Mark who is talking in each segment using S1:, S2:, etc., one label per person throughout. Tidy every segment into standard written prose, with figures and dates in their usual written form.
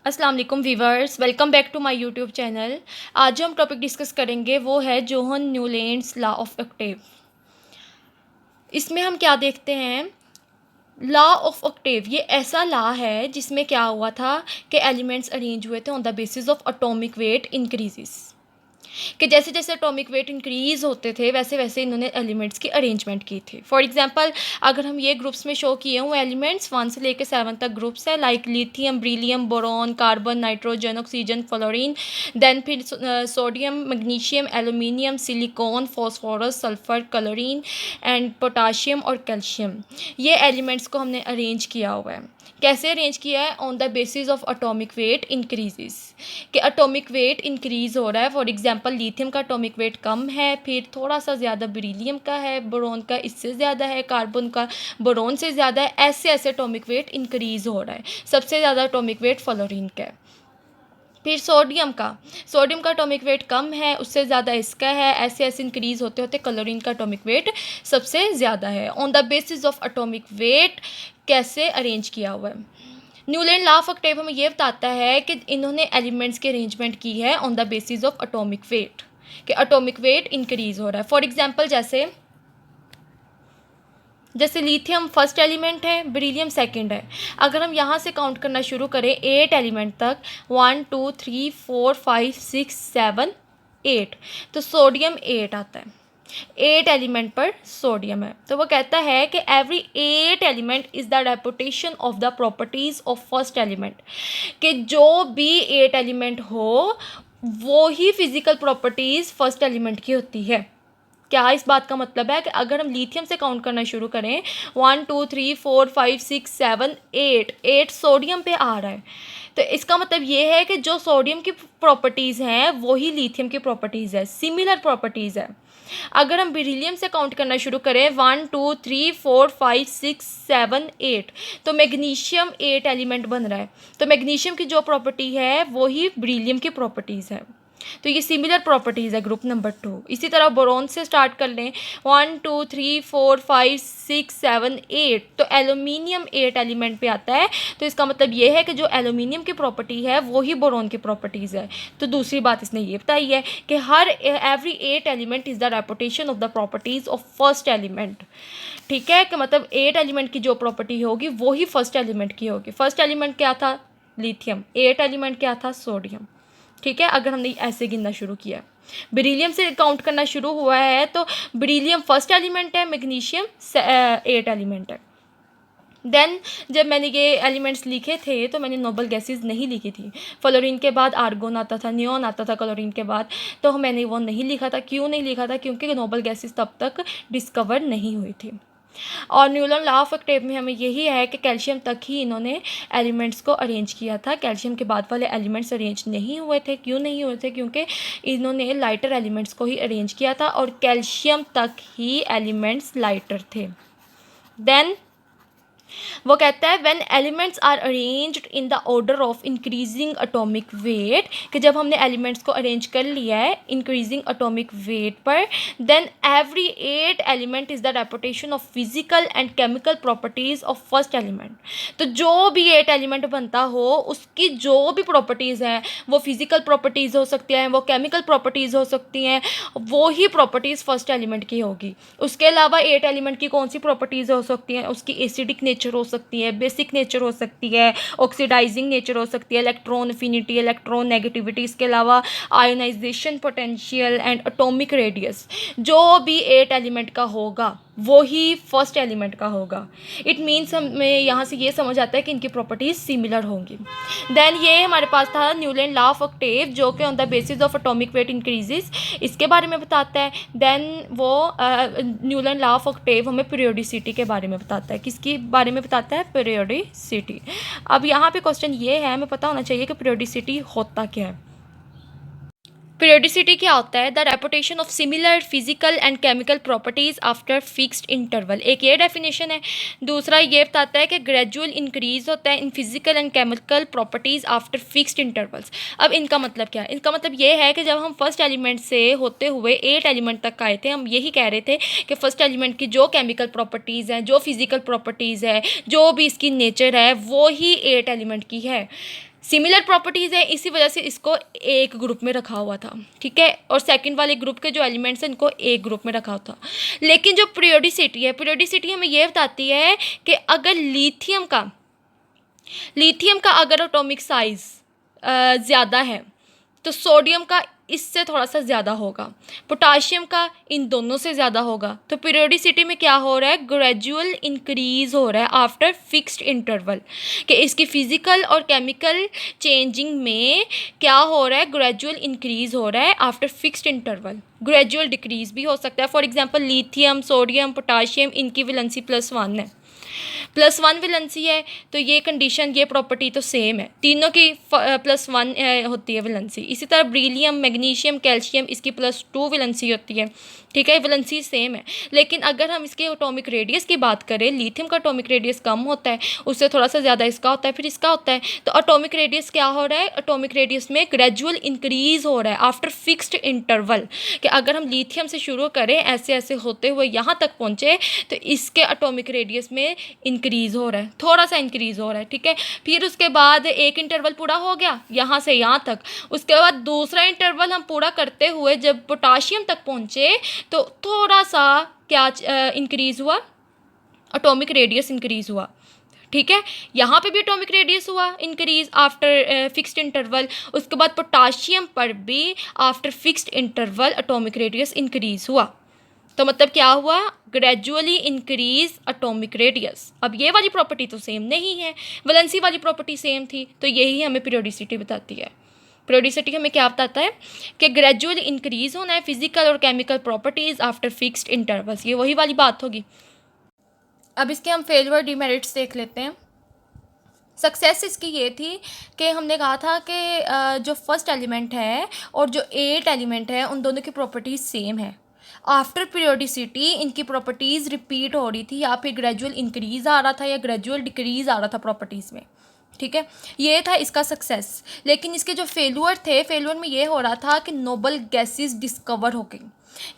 S1: अस्सलाम वालेकुम viewers, welcome back to my YouTube channel. आज जो हम टॉपिक डिस्कस करेंगे वो है John Newlands law of octave. इसमें हम क्या देखते हैं, लॉ ऑफ ऑक्टेव ये ऐसा लॉ है जिसमें क्या हुआ था कि एलिमेंट्स अरेंज हुए थे on the basis of atomic wait increases, कि जैसे जैसे एटॉमिक वेट इंक्रीज़ होते थे वैसे वैसे इन्होंने एलिमेंट्स की अरेंजमेंट की थी। फॉर एग्जांपल, अगर हम ये ग्रुप्स में शो किए हुए एलिमेंट्स 1 से लेकर 7 तक ग्रुप्स है, like lithium, beryllium, boron, carbon, nitrogen, oxygen, fluorine. Then फिर sodium, magnesium, aluminium, silicon, phosphorus, sulphur, chlorine and potassium और कैल्शियम। ये एलिमेंट्स को हमने अरेंज किया हुआ है। कैसे अरेंज किया है? On the basis of atomic wait increases, कि एटॉमिक वेट इंक्रीज़ हो रहा है। फॉर एग्जांपल, लिथियम का एटॉमिक वेट कम है, फिर थोड़ा सा ज़्यादा बेरिलियम का है, बोरॉन का इससे ज़्यादा है, कार्बन का बोरॉन से ज़्यादा है। ऐसे ऐसे एटॉमिक वेट इंक्रीज़ हो रहा है। सबसे ज़्यादा एटॉमिक वेट फ्लोरीन का है। फिर सोडियम का एटॉमिक वेट कम है, उससे ज़्यादा इसका है। ऐसे ऐसे इंक्रीज़ होते होते क्लोरीन का एटॉमिक वेट सबसे ज़्यादा है। On the basis of atomic wait कैसे अरेंज किया हुआ है। न्यूलैंड लॉ ऑफ ऑक्टेव हमें ये बताता है कि इन्होंने एलिमेंट्स की अरेंजमेंट की है on the basis of atomic weight, कि एटॉमिक वेट इंक्रीज़ हो रहा है। फॉर एग्जांपल, जैसे लिथियम फर्स्ट एलिमेंट है, बेरिलियम सेकंड है। अगर हम यहाँ से काउंट करना शुरू करें 8 एलिमेंट तक, 1 2 3 4 5 6 7 8, तो सोडियम 8 आता है। 8 एलिमेंट पर सोडियम है। तो वो कहता है कि every 8 element is the reputation of the properties of first element, कि जो भी 8 एलिमेंट हो वो ही फिज़िकल प्रॉपर्टीज़ फर्स्ट एलिमेंट की होती है। क्या इस बात का मतलब है कि अगर हम लिथियम से काउंट करना शुरू करें, 1 2 3 4 5 6 7 8 सोडियम पे आ रहा है, तो इसका मतलब ये है कि जो सोडियम की प्रॉपर्टीज़ हैं वही लिथियम की प्रॉपर्टीज़ है, सिमिलर प्रॉपर्टीज़ है। अगर हम बेरिलियम से काउंट करना शुरू करें, 1 2 3 4 5 6 7 8, तो मैग्नीशियम 8 एलिमेंट बन रहा है। तो मैग्नीशियम की जो प्रॉपर्टी है वही बेरिलियम की प्रॉपर्टीज़ है। तो ये सिमिलर प्रॉपर्टीज़ है ग्रुप नंबर 2। इसी तरह बोरॉन से स्टार्ट कर लें, 1 2 3 4 5 6 7 8, तो एल्यूमिनियम 8 एलिमेंट पे आता है। तो इसका मतलब ये है कि जो एल्यूमिनियम की प्रॉपर्टी है वही बोरॉन की प्रॉपर्टीज़ है। तो दूसरी बात इसने ये बताई है कि हर every 8 element is the reputation of the properties of first element. ठीक है, कि मतलब 8 एलिमेंट की जो प्रॉपर्टी होगी वही फर्स्ट एलिमेंट की होगी। फर्स्ट एलिमेंट क्या था? लिथियम। 8 एलिमेंट क्या था? सोडियम। ठीक है, अगर हमने ऐसे गिनना शुरू किया, बेरिलियम से काउंट करना शुरू हुआ है, तो बेरिलियम फर्स्ट एलिमेंट है, मैग्नीशियम 8 एलिमेंट है। देन जब मैंने ये एलिमेंट्स लिखे थे तो मैंने नोबल गैसेस नहीं लिखी थी। फ्लोरीन के बाद आर्गोन आता था, नियॉन आता था क्लोरीन के बाद, तो मैंने वो नहीं लिखा था। क्यों नहीं लिखा था? क्योंकि नोबल गैसेस तब तक डिस्कवर नहीं हुई थी। और न्यूलन लॉ ऑफ ऑक्टेव में हमें यही है कि कैल्शियम तक ही इन्होंने एलिमेंट्स को अरेंज किया था। कैल्शियम के बाद वाले एलिमेंट्स अरेंज नहीं हुए थे। क्यों नहीं हुए थे? क्योंकि इन्होंने लाइटर एलिमेंट्स को ही अरेंज किया था और कैल्शियम तक ही एलिमेंट्स लाइटर थे। देन वो कहता है when elements are arranged in the order of increasing atomic weight, कि जब हमने एलिमेंट्स को अरेंज कर लिया है इंक्रीजिंग एटॉमिक वेट पर, then every 8 element is the reputation of physical and chemical properties of first element. तो जो भी 8 एलिमेंट बनता हो उसकी जो भी प्रॉपर्टीज़ हैं, वो फिजिकल प्रॉपर्टीज़ हो सकती हैं, वो केमिकल प्रॉपर्टीज़ हो सकती हैं, वो ही प्रॉपर्टीज़ फर्स्ट एलिमेंट की होगी। उसके अलावा 8 एलिमेंट की कौन सी प्रॉपर्टीज़ हो सकती हैं? उसकी एसिडिक नेचर हो सकती है, बेसिक नेचर हो सकती है, ऑक्सीडाइजिंग नेचर हो सकती है, इलेक्ट्रॉन अफिनिटी, इलेक्ट्रॉन नेगेटिविटी, इसके अलावा ionization potential and atomic radius. जो भी 8 एलिमेंट का होगा वो ही फर्स्ट एलिमेंट का होगा। इट मीन्स हमें यहाँ से ये समझ आता है कि इनकी प्रॉपर्टीज़ सिमिलर होंगी। देन ये हमारे पास था न्यूलैंड लॉ ऑफ ऑक्टेव, जो कि on the basis of atomic wait increases इसके बारे में बताता है। देन वो न्यूलैंड लॉ ऑफ ऑक्टेव हमें पीरियोडिसिटी के बारे में बताता है। किसके बारे में बताता है? पीरियोडिसिटी। अब यहाँ पे क्वेश्चन ये है, हमें पता होना चाहिए कि पीरियोडिसिटी होता क्या है। पीरियोडिसिटी क्या होता है? The reputation of similar physical and chemical properties after fixed interval, एक ये डेफिनेशन है। दूसरा ये बताता है कि ग्रेजुअल इंक्रीज होता है in physical and chemical properties after fixed intervals. अब इनका मतलब क्या है? इनका मतलब ये है कि जब हम फर्स्ट एलिमेंट से होते हुए 8 एलिमेंट तक आए थे, हम यही कह रहे थे कि फर्स्ट एलिमेंट की जो केमिकल प्रॉपर्टीज़ हैं, जो फिजिकल प्रॉपर्टीज़ है, जो भी इसकी नेचर है, वो ही 8 एलिमेंट की है। सिमिलर प्रॉपर्टीज़ है, इसी वजह से इसको एक ग्रुप में रखा हुआ था, ठीक है। और सेकंड वाले ग्रुप के जो एलिमेंट्स हैं इनको एक ग्रुप में रखा हुआ था। लेकिन जो पीरियोडिसिटी है, पीरियोडिसिटी हमें ये बताती है कि अगर लिथियम का अगर एटॉमिक साइज़ ज़्यादा है तो सोडियम का इससे थोड़ा सा ज़्यादा होगा, पोटाशियम का इन दोनों से ज़्यादा होगा। तो पीरियोडिसिटी में क्या हो रहा है, ग्रेजुअल इंक्रीज़ हो रहा है आफ्टर फिक्स्ड इंटरवल, कि इसकी फिज़िकल और केमिकल चेंजिंग में क्या हो रहा है, ग्रेजुअल इंक्रीज़ हो रहा है after fixed interval. Gradual decrease भी हो सकता है। For example lithium, sodium, potassium, इनकी वैलेंसी +1 है, +1 वैलेंसी है, तो ये कंडीशन, ये प्रॉपर्टी तो सेम है, तीनों की +1 होती है वैलेंसी। इसी तरह ब्रीलियम, मैग्नीशियम, कैल्शियम, इसकी +2 वैलेंसी होती है, ठीक है, वैलेंसी सेम है। लेकिन अगर हम इसके एटॉमिक रेडियस की बात करें, लिथियम का एटॉमिक रेडियस कम होता है, उससे थोड़ा सा ज़्यादा इसका होता है, फिर इसका होता है। तो एटॉमिक रेडियस क्या हो रहा है, एटॉमिक रेडियस में ग्रेजुअल इंक्रीज़ हो रहा है आफ्टर फिक्स्ड इंटरवल, कि अगर हम लिथियम से शुरू करें ऐसे ऐसे होते हुए यहाँ तक पहुँचे तो इसके एटॉमिक रेडियस में इंक्रीज़ हो रहा है, थोड़ा सा इंक्रीज़ हो रहा है, ठीक है। फिर उसके बाद एक इंटरवल पूरा हो गया यहाँ से यहाँ तक, उसके बाद दूसरा इंटरवल हम पूरा करते हुए जब पोटाशियम तक पहुँचे तो थोड़ा सा क्या इंक्रीज़ हुआ, एटॉमिक रेडियस इंक्रीज़ हुआ, ठीक है। यहाँ पे भी एटॉमिक रेडियस हुआ इंक्रीज आफ्टर फिक्स्ड इंटरवल। उसके बाद पोटाशियम पर भी after fixed interval atomic radius increase हुआ। तो मतलब क्या हुआ, ग्रेजुअली इंक्रीज एटॉमिक रेडियस। अब ये वाली प्रॉपर्टी तो सेम नहीं है, वैलेंसी वाली प्रॉपर्टी सेम थी, तो यही हमें पीरियोडिसिटी बताती है। पीरियोडिसिटी हमें क्या बताता है कि ग्रेजुअली इंक्रीज होना है फिजिकल और chemical properties after fixed intervals, ये वही वाली बात होगी। अब इसके हम फेलियर डिमेरिट्स देख लेते हैं। सक्सेस इसकी ये थी कि हमने कहा था कि जो फर्स्ट एलिमेंट है और जो 8 एलिमेंट है उन दोनों की प्रॉपर्टीज़ सेम है। आफ्टर पीरियोडिसिटी इनकी प्रॉपर्टीज़ रिपीट हो रही थी, या फिर ग्रेजुअल इंक्रीज़ आ रहा था या ग्रेजुअल डिक्रीज़ आ रहा था प्रॉपर्टीज़ में, ठीक है। ये था इसका सक्सेस। लेकिन इसके जो फेलियर थे, फेलियर में ये हो रहा था कि नोबल गैसेस डिस्कवर हो गई।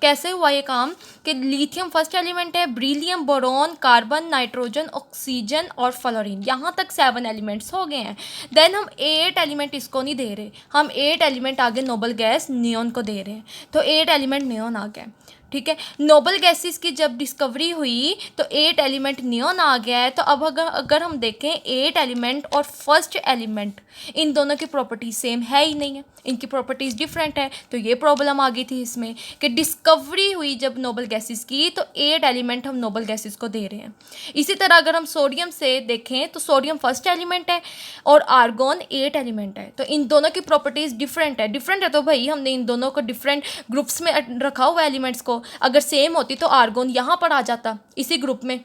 S1: कैसे हुआ ये काम, कि लिथियम फर्स्ट एलिमेंट है, ब्रीलियम, बोरॉन, कार्बन, नाइट्रोजन, ऑक्सीजन और फ्लोरीन, यहाँ तक 7 एलिमेंट्स हो गए हैं। देन हम 8 एलिमेंट इसको नहीं दे रहे, हम 8 एलिमेंट आगे नोबल गैस नियोन को दे रहे हैं, तो 8 एलिमेंट नियोन आ गए, ठीक है। नोबल गैसेस की जब डिस्कवरी हुई तो 8 एलिमेंट नियोन आ गया है। तो अब अगर हम देखें 8 एलिमेंट और फर्स्ट एलिमेंट, इन दोनों की प्रॉपर्टीज सेम है ही नहीं है, इनकी प्रॉपर्टीज़ डिफरेंट है। तो ये प्रॉब्लम आ गई थी इसमें कि डिस्कवरी हुई जब नोबल गैसेस की तो 8 एलिमेंट हम नोबल गैसेस को दे रहे हैं। इसी तरह अगर हम सोडियम से देखें तो सोडियम फर्स्ट एलिमेंट है और आर्गोन 8 एलिमेंट है, तो इन दोनों की प्रॉपर्टीज़ डिफरेंट है। डिफरेंट है तो भाई हमने इन दोनों को डिफरेंट ग्रुप्स में रखा हुआ एलिमेंट्स को, अगर सेम होती तो आर्गोन यहाँ पर आ जाता इसी ग्रुप में।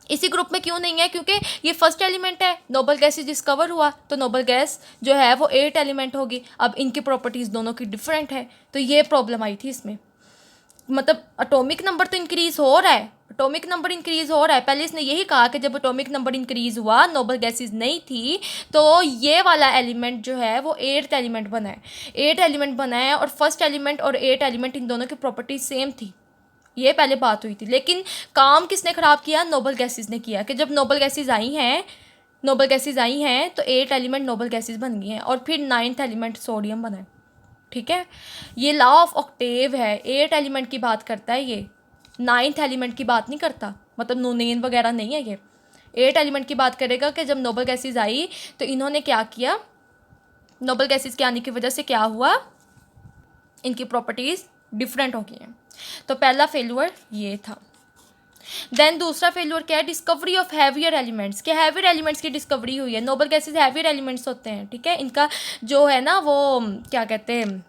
S1: इसी ग्रुप में क्यों नहीं है, क्योंकि ये फर्स्ट एलिमेंट है, नोबल गैस डिस्कवर हुआ तो नोबल गैस जो है वो 8 एलिमेंट होगी। अब इनकी प्रॉपर्टीज़ दोनों की डिफरेंट है, तो ये प्रॉब्लम आई थी इसमें। मतलब एटॉमिक नंबर तो इंक्रीज हो रहा है, एटॉमिक नंबर इंक्रीज हो रहा है। पहले इसने यही कहा कि जब एटॉमिक नंबर इंक्रीज हुआ, नोबल गैसेज नहीं थी, तो ये वाला एलिमेंट जो है वो 8th एलिमेंट बना है, 8 एलिमेंट बना है। और फर्स्ट एलिमेंट और 8 एलिमेंट इन दोनों की प्रॉपर्टीज सेम थी, ये पहले बात हुई थी। लेकिन काम किसने ख़राब किया, नोबल गैसेज ने किया, कि जब नोबल गैसेज आई हैं तो 8 एलिमेंट नोबल गैसेज बन गई हैं और फिर 9th एलिमेंट सोडियम बना है, ठीक है। ये लॉ ऑफ ऑक्टेव है, 8 एलिमेंट की बात करता है ये, 9th एलिमेंट की बात नहीं करता, मतलब नोनेन वगैरह नहीं है ये। 8 एलिमेंट की बात करेगा कि जब नोबल गैसेज आई तो इन्होंने क्या किया, नोबल गैसेज के आने की वजह से क्या हुआ, इनकी प्रॉपर्टीज़ डिफरेंट हो गई हैं। तो पहला फेलियर ये था। देन दूसरा फेलियर क्या है, डिस्कवरी ऑफ हैवियर एलिमेंट्स, के हैवियर एलिमेंट्स की डिस्कवरी हुई है। नोबल गैसेज हैवियर एलिमेंट्स होते हैं, ठीक है। इनका जो है ना वो क्या कहते हैं,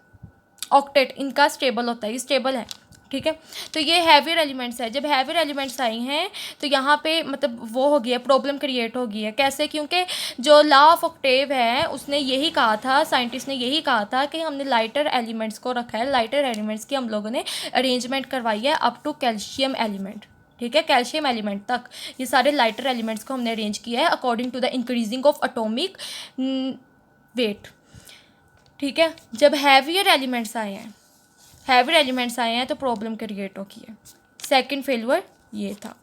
S1: ऑक्टेट इनका स्टेबल होता है, ये स्टेबल है, ठीक है। तो ये हैवियर एलिमेंट्स है। जब हैवियर एलिमेंट्स आई हैं तो यहाँ पे मतलब वो हो गया, प्रॉब्लम क्रिएट हो गई है। कैसे, क्योंकि जो लॉ ऑफ ऑक्टेव है उसने यही कहा था, साइंटिस्ट ने यही कहा था कि हमने लाइटर एलिमेंट्स को रखा है, लाइटर एलिमेंट्स की हम लोगों ने अरेंजमेंट करवाई है अप टू कैल्शियम एलिमेंट, ठीक है। कैल्शियम एलिमेंट तक ये सारे लाइटर एलिमेंट्स को हमने अरेंज किया है according to the increasing of atomic weight, ठीक है। जब हैवियर एलिमेंट्स आए हैं तो प्रॉब्लम क्रिएट हो गई है। सेकंड फेलियर ये था।